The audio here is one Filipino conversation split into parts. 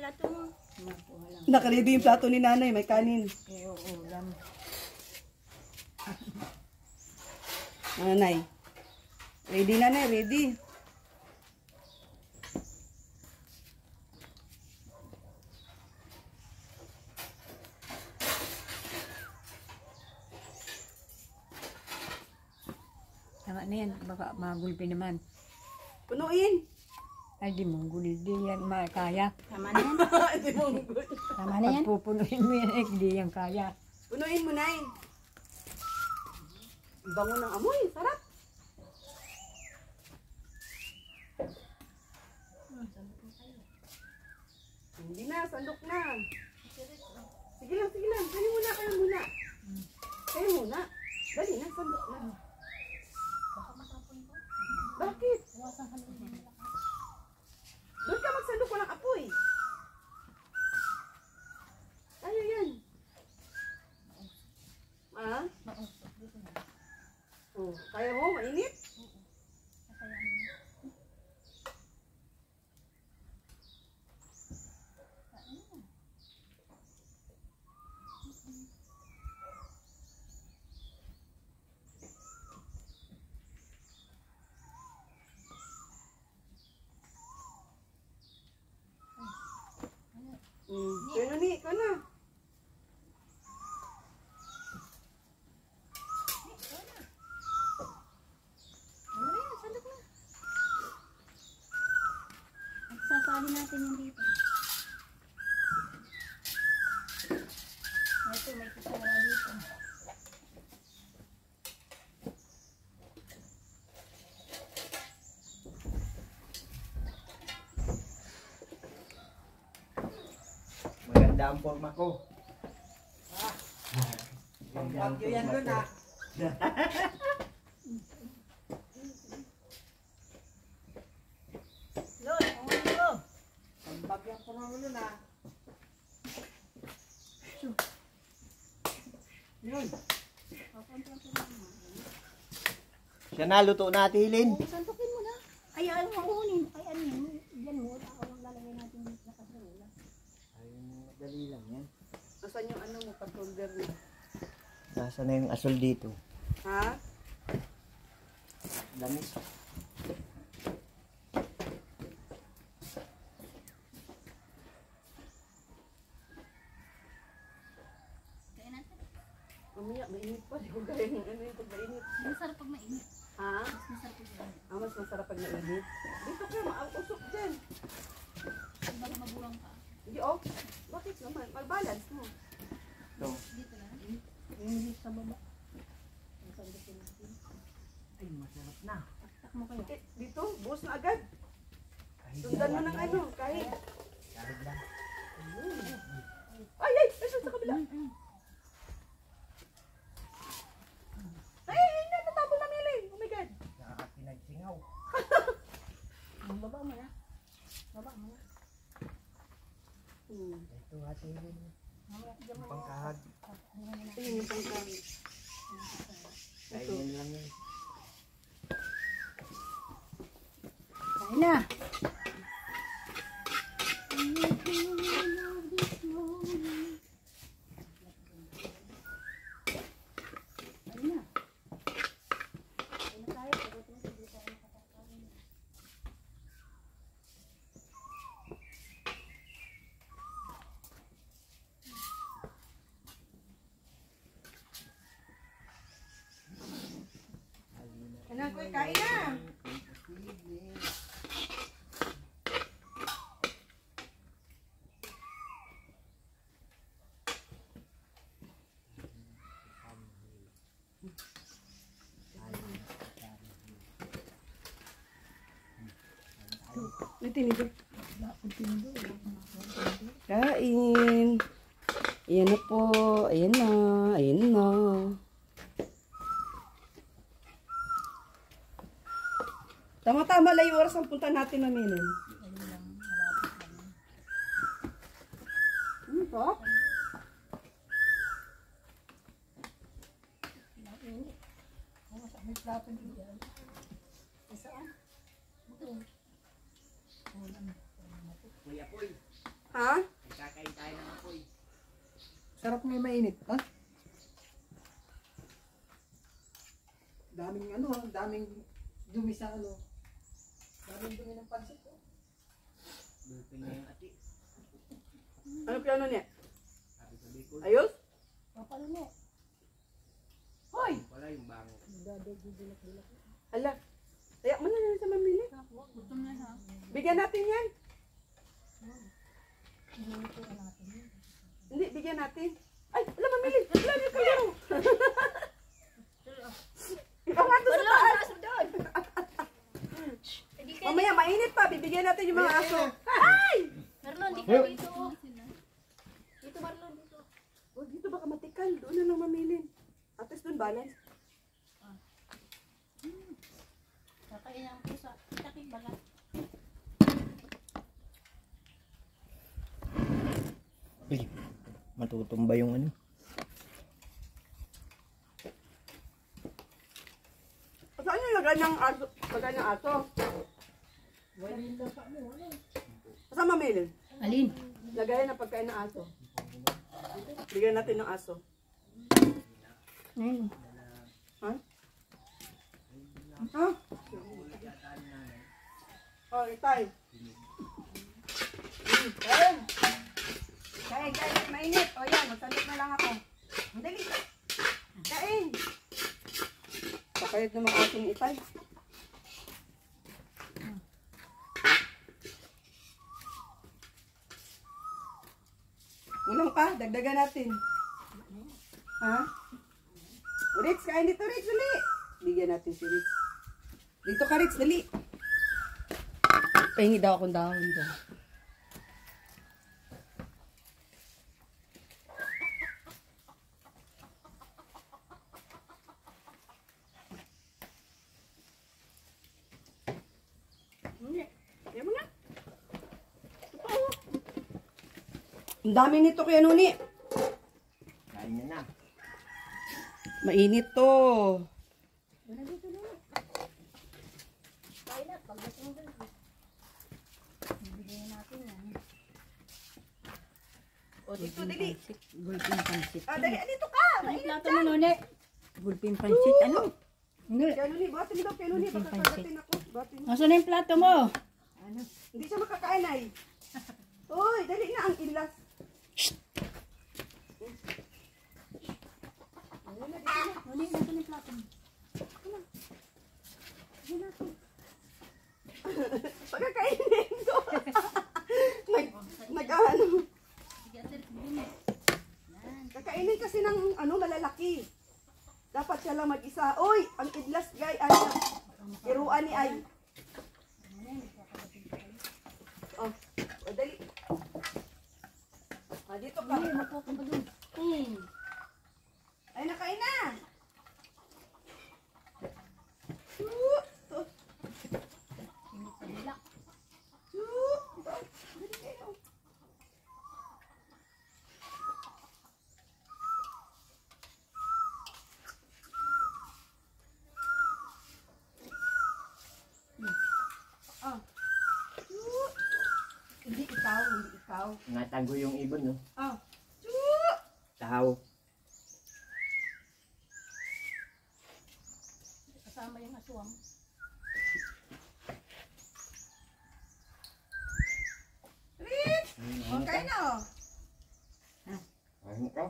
plato mo. Nakaready yung plato ni nanay, may kanin. Oo, ulam. Nanay. Ready nanay, ready. Tama na yan, baka magulpi naman. Punuin. Ay, di mo gulpi yan, kaya. Tama na yan. Hindi mo good. Tama na yan. Pagpupunuin mo yan, di yan kaya. Punuin mo, nay. Bango ng amoy, sarap. Hindi na, sandok na. Sige lang, sige lang. Kayo muna, kayo muna. Kayo muna. Dali na, sandok na. Bakit? Doon ka magsandok, walang apoy. Tayo yan. Ah? Oh, kaya mo? Mainit? Kaya ni, ikaw na. Sasali natin yung dito. Ito, may kusara dito. Maganda ang forma ko. Bagyo yan doon ah. Lord, ano? Ang bagyo ang forma mo doon ah. Yun. Siya na, luto na, Tilin. Santukin mo na. Ay, ayaw mo kunin. Ay, ano yun? Diyan mo. Ang lalagay natin dito sa kasarola. Ay, madali lang yan. Nasaan yung ano mo, pag-holder mo? Nasa na yung asol dito. Ha? Lamis. Kaya natin. Mamaya, mainit pa. Di ko kaya yung ano yung pag mainit. Masarap pag mainit. Ha? Masarap pag mainit. Mas masarap pag mainit. Dito kayo, mausok dyan. Baka mabulang ka. Hindi, oh. Bakit naman? Mal-balance mo. Ito. Dito na. Yung dito sa baba. Ang sandukin natin. Ay, masarap na. Tak mo kayo. Eh, dito, buhos na agad. Kahit Sundan mo ng ano, kahit. Kahit lang. Ay, ay! Nasaan sa kabila? Ay, ay, natatabo na mili. Oh my God. Nakakapinagsingaw. Ang baba mo na. Baba mo na. Ito, Tilin. Ang pangkahag. Ayun yung pangkawin. Kainin lang yun. Kain na. Anak ko, kain na. Tinidor. Kain. Ayan na po. Ayan na. Ayan na. Tama-tama lang yung oras ang punta natin na minin. Ano to? Ha? Mainit, ha? Daming ano, daming dumi sa ano. Daming dumi ng pansit, oh. Luto niya yung ati. Ano piano niya? Ayos? Paano na? Hoy! Wala yung bango. Ala. Kaya mo na sa mamili. Bigyan natin yan. Hindi, bigyan natin. Ay, ala mamili. Ala, yung kalaro. Ikaw nga to sa taas. Mamaya, mainit pa. Bibigyan natin yung mga aso. Ay! Marlon, di ka dito. Dito, Marlon, dito. Oh, dito baka matikal. Doon na lang mamilin. At least doon balance. Kakain ang pusa. Takip baga. Uy, matutumba yung ano. Saan yung lagay ng aso? Lagay ng aso? Saan mamilin? Alin? Lagay ng pagkain ng aso. Bigyan natin ng aso. Ayun. Ha? Ha? Oh, itay. Kain. Kain, kain. Mainit. O yan, magsalot na lang ako. Dali. Kain. Pakayat naman aso ni itay. Kulang pa, dagdagan natin. Ha? Ritz, kain dito, Ritz, dali. Bigyan natin si Ritz. Dito ka, Ritz, dali. Pahingi daw akong dahon doon. Yan mo na. Totoo. Ang dami nito kaya Nuni. Kain niya na. Mainit to. Wala dito na. Kain na, pagdating mo doon. Bibigyan natin yan. O, dito, dali. Gulping pansit. Ah, dali, dito ka. Ay, plato mo nune. Gulping pansit. Ano? Hindi. Kaya Nuni, batin mo daw kay Nuni. Baka kagatin ako. Batin mo. Nasaan na yung plato mo? Ano? Hindi siya makakain ay. Uy, dali na ang ilas. Nune, nasaan yung plato mo? Pagkakainin ko. Nag-ano. Sige, sir, bigyan mo. Kakainin kasi ng ano, malalaki. Dapat siya lang mag-isa. Uy, ang idlas guy, ay, iruan ni ay. Oh, o dali. Ah, dito ka. Ay, nakain na. Shoot. Shoot. Dali kayo. Ah. Shoot. Hindi ikaw, hindi ikaw. Natago yung ibon, no? Ah. Shoot. Tahaw. Kasama yung aswang. Rit. Okay na oh. Ano ka?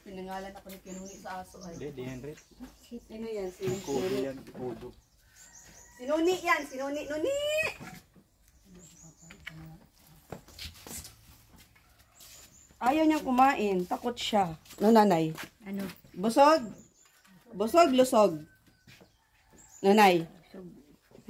Pinangalan ako ni Pinuni sa aso ay. Hindi, Henry. Sino yan? Si Kudo Sinuni. yan, kudo. Sinuni yan. Sinuni. Nuni. Ayaw niyang kumain. Takot siya. No, nanay? Ano? Busog? Busog, lusog. Nanay? Busog.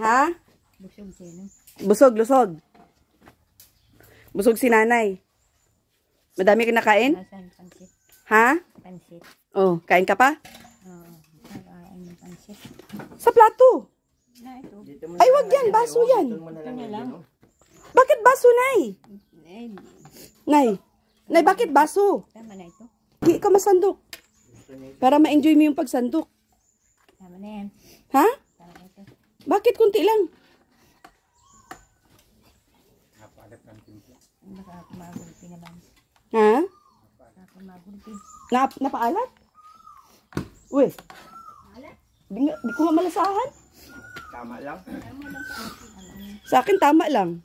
Ha? Busog sino? Busog, lusog. Busog si nanay. Madami ka nakain? Nasaan pansit? Ha? Pansit. Oh, kain ka pa? Oo. Nakain ng pansit. Sa plato. Na ito. Dito mo Ay, na wag lang yan, lagyan, baso oh. yan. Dito mo na lang Ito na lagyan, lang. oh. Bakit baso, nay? Eh, Nay. Nay, bakit baso? tama na ito. Hindi ka masandok. Gusto niya Para ma-enjoy mo yung pagsandok. Tama na yan. Ha? Tama na ito. Bakit kunti lang? napalat ng timpla. Baka ako magulpi naman. Ha? Baka ako magulpi. Napaalat? Uy. Di ko nga malasahan. Tama lang. Sa akin tama lang.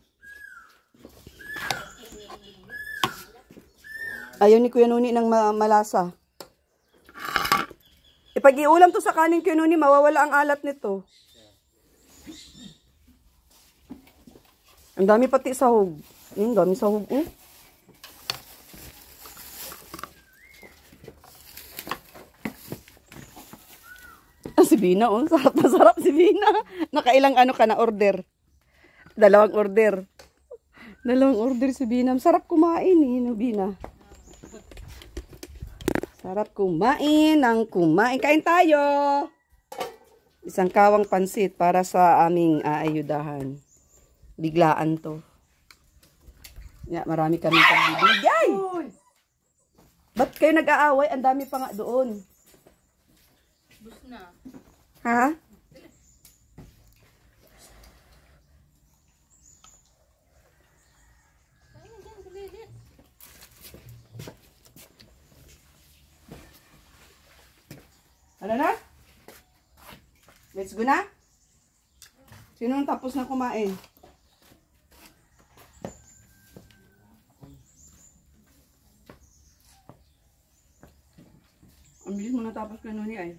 Ayaw ni Kuya Nuni ng malasa. Pag iulam to sa kanin, Kuya Nuni, mawawala ang alat nito. Ang dami pati sahog. Ang dami sahog. Si Bina, sarap na sarap si Bina. Nakailang ano ka na order? Dalawang order si Bina. Sarap kumain no, Bina. Sarap kumain ng kumain. Kain tayo. Isang kawang pansit para sa aming aayudahan. Biglaan to. Marami kami pagbibigay. Ba't kayo nag-aaway? Ang dami pa nga doon. Bus na. Ha? Ano na? Let's go na? Sino tapos na kumain? Ang bilis mo natapos ka Nuni ay.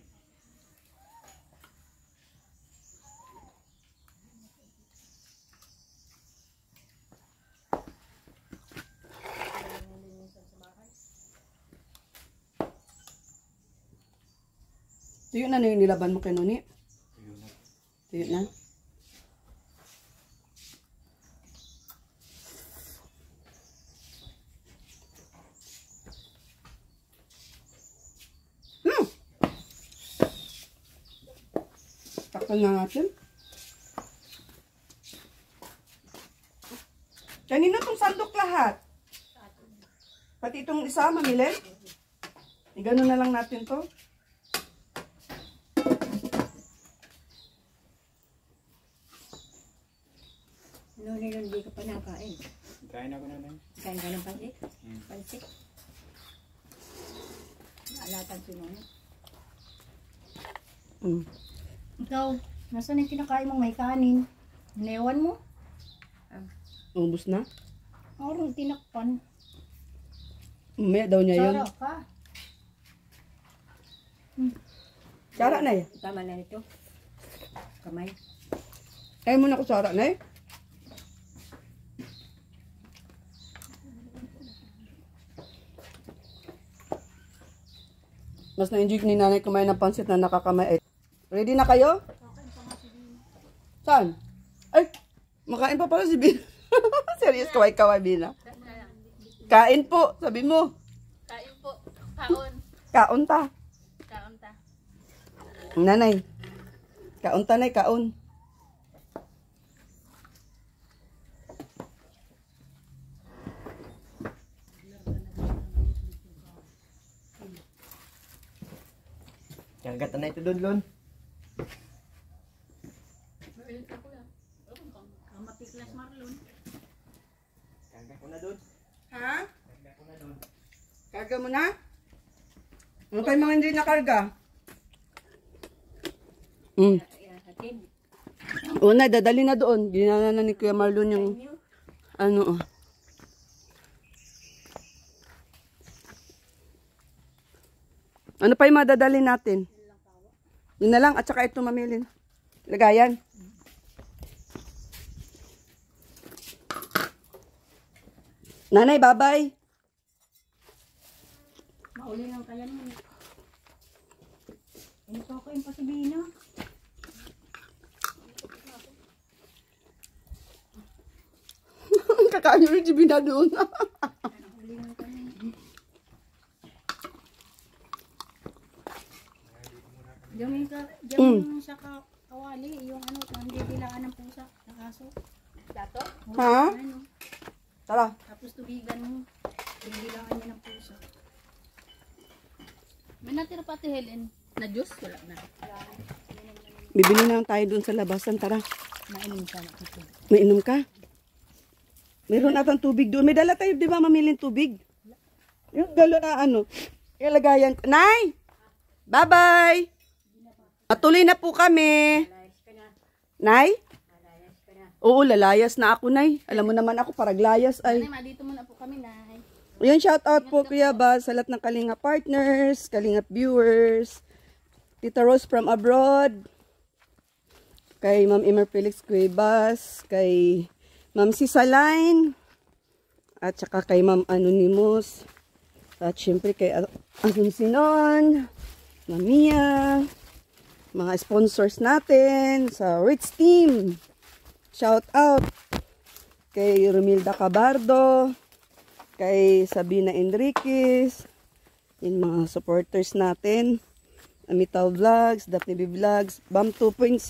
Tuyo na yung nilaban mo kay Nuni? Tuyo na. Takpan na natin. Kanina itong sandok lahat. Pati itong isa, mamili. Ganun na lang natin to. Nuni nun, di ka pa nakain. Kain ako na lang. Kain ka ng pansit? Pansit. Naalatan si Nuni. Ikaw, nasaan yung kinakain mong may kanin? Newan mo? Ubus na? Orong tinakpan. Umaya daw niya yun. Sarap ka. Sara na eh. Tama na ito. Kamay. Ayaw mo na ko sara na eh. Mas na-enjoy ni nanay kumain ng pansit na nakakamay. Ready na kayo? Saan? Ay, makain pa pala si Bina. Serious, kaway-kaway Bina. Kain po, sabi mo. Kain po. Kaon. Kaon ta. Kaon ta. Nanay. Kaon ta, nay, kaon. Kagatan na ito doon, Lon. Kaga ko na doon. Ha? Kaga ko na doon. Karga mo na? Ano kayo mga hindi nakarga? Una, dadali na doon. Ginana na ni Kuya Marlon yung ano. Ano pa yung madadali natin? Yun na lang, at saka ito mamilin. Lagayan. Nanay, bye-bye. Mauli lang kaya mo. Ano pa ako yung pasibina? Kakaano rin si Bina doon. Diyan sa kawali, yung ano, hindi bilangan ng pusa, ng aso. Dato? Ha? Ano, Tara. tapos tubigan mo, bilangan niya ng pusa. May natira pati Helen, na juice, wala na. Bibili na lang tayo doon sa labasan. Tara. Nainom siya na ito. Mainom ka? Meron atang tubig doon. May dala tayo, di ba, mamiling tubig? Yung galon na ano. Ilagayan ko. Nay! Bye-bye! Patuloy na po kami. Nay? Oo, lalayas na ako, Nay. Alam mo naman ako, paraglayas ay. Nay, dito muna po kami, Nay. Yun, shout out po Kuya Bas sa lahat ng Kalinga partners, Kalinga viewers, Tita Rose from abroad, kay Ma'am Emer Felix Cuevas, kay Ma'am Sisaline, at saka kay Ma'am Anonymous, at syempre kay Asun Sinon, Ma'am Mia, mga sponsors natin sa Rich Team. Shout out kay Romilda Cabardo, kay Sabina Enriquez, yung mga supporters natin, Amitaw Vlogs, Daphne B Vlogs, Bam 2.0,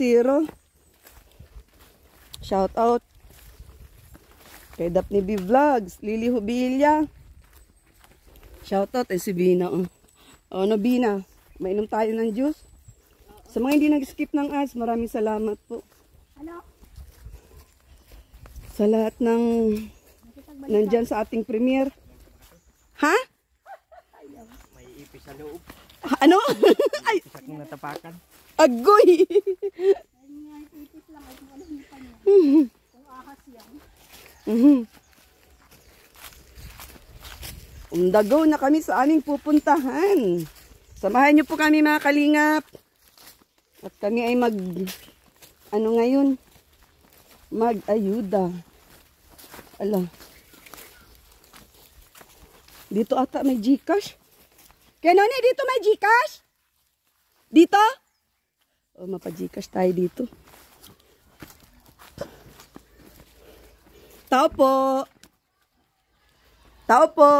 shout out kay Daphne B Vlogs, Lily Hubilla, shout out ay si Bina. Ano Bina, mainom tayo ng juice. Sa mga hindi nag-skip ng ads, maraming salamat po. Ano? Sa lahat ng nandyan sa ating premiere. Ha? May ipis sa loob. Ano? Ay, Isa kong natapakan. agoy! Ayun nga, ipis lang. Ay, kung ano pa niya. Kung ahas yan. Umdagaw na kami sa aming pupuntahan. Samahan niyo po kami mga kalingap. At kami ay ano ngayon? Mag-ayuda. Ala. Dito ata may Gcash. Kaya Noni, dito may Gcash? Dito? O, mapa-Gcash tayo dito. Tao po. Tao po.